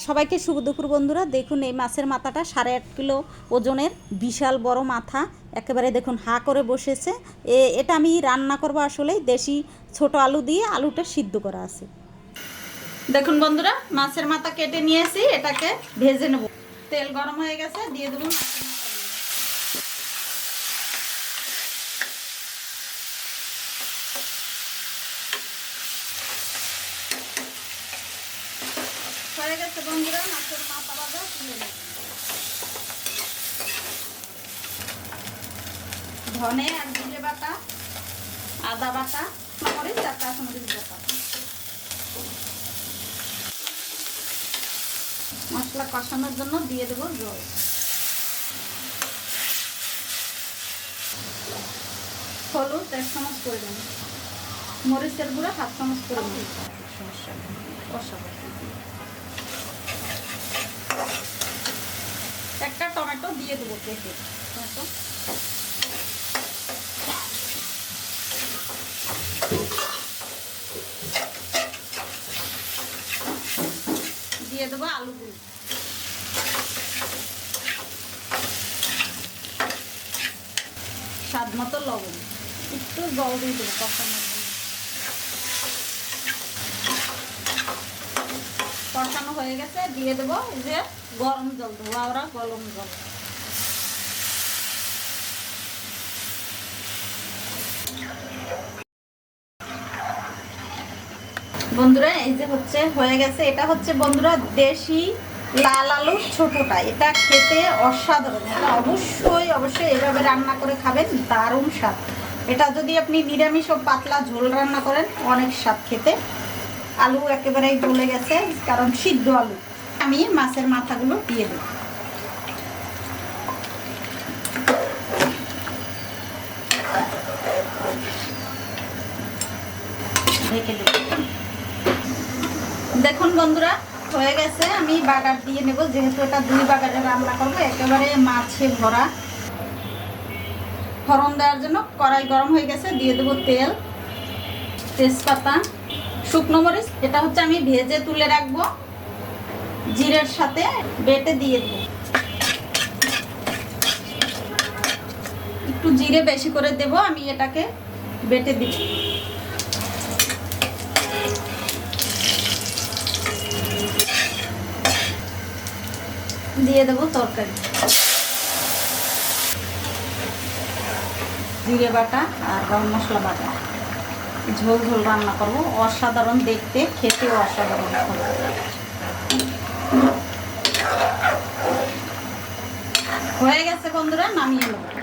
সবাইকে শুভ দুপুর বন্ধুরা। দেখুন এই মাছের মাথাটা 8.5 কিলো ওজনের বিশাল বড় মাথা, একেবারে দেখুন হা করে বসেছে। এটা আমি রান্না করব, আসলে দেশি ছোট আলু দিয়ে, আলুটা সিদ্ধ করা আছে। দেখুন বন্ধুরা, মাছের মাথা কেটে নিয়েছি, এটাকে ভেজে নেব। তেল গরম হয়ে গেছে, দিয়ে দেবো হয়ে গেছে বন্ধুরা। মাছের মাথা ভাজা তুলে নেব। ধনে আর জিরে বাটা, আদা বাটা, মরিচ আর কাঁচামরিচ বাটা। মশলা কষানোর জন্য দিয়ে দেবো জল। হলুদ 1 চামচ করে দেব, মরিচের গুঁড়া 1/2 চামচ করে দেব। একটা টমেটো দিয়ে দেবো কেটে। টমেটো দিয়ে দেবো আলুগুলো। স্বাদ মতো লবণ, একটু জল দিয়ে দেবো কষানোর জন্য। কষানো হয়ে গেছে, দিয়ে দেবো এই যে গরম জল, ধোয়া ওরা গরম জল। বন্ধুরা এই যে হয়ে গেছে। এটা হচ্ছে বন্ধুরা দেশি লাল আলু ছোটটা, এটা খেতে অসাধারণ। এটা অবশ্যই এভাবে রান্না করে খাবেন, দারুণ স্বাদ। এটা যদি আপনি নিরামিষ ও পাতলা ঝোল রান্না করেন, অনেক স্বাদ খেতে। আলু একেবারেই গলে গেছে, কারণ সিদ্ধ আলু। আমি মাছের মাথাগুলো দিয়ে দেব। ঢেকে দেব। দেখুন বন্ধুরা হয়ে গেছে, আমি বাগার দিয়ে নেব, যেহেতু এটা 2 বাগারে রান্না করবো। একেবারে মাছে ভরা। ফোড়ন দেওয়ার জন্য কড়াই গরম হয়ে গেছে, দিয়ে দেবো তেল, তেজপাতা, শুকনো মরিচ। এটা আমি ভেজে তুলে রাখবো, জিরের সাথে বেটে দিয়ে দেবো। একটু জিরে বেশি করে দেব, আমি এটাকে বেটে দিব। দিয়ে দেবো তরকারি, জিরে বাটা আর গরম মশলা বাটা। ঝোল ঝোল রান্না করবো, অসাধারণ দেখতে, খেতেও অসাধারণ। হয়ে গেছে বন্ধুরা, নামিয়ে নেব।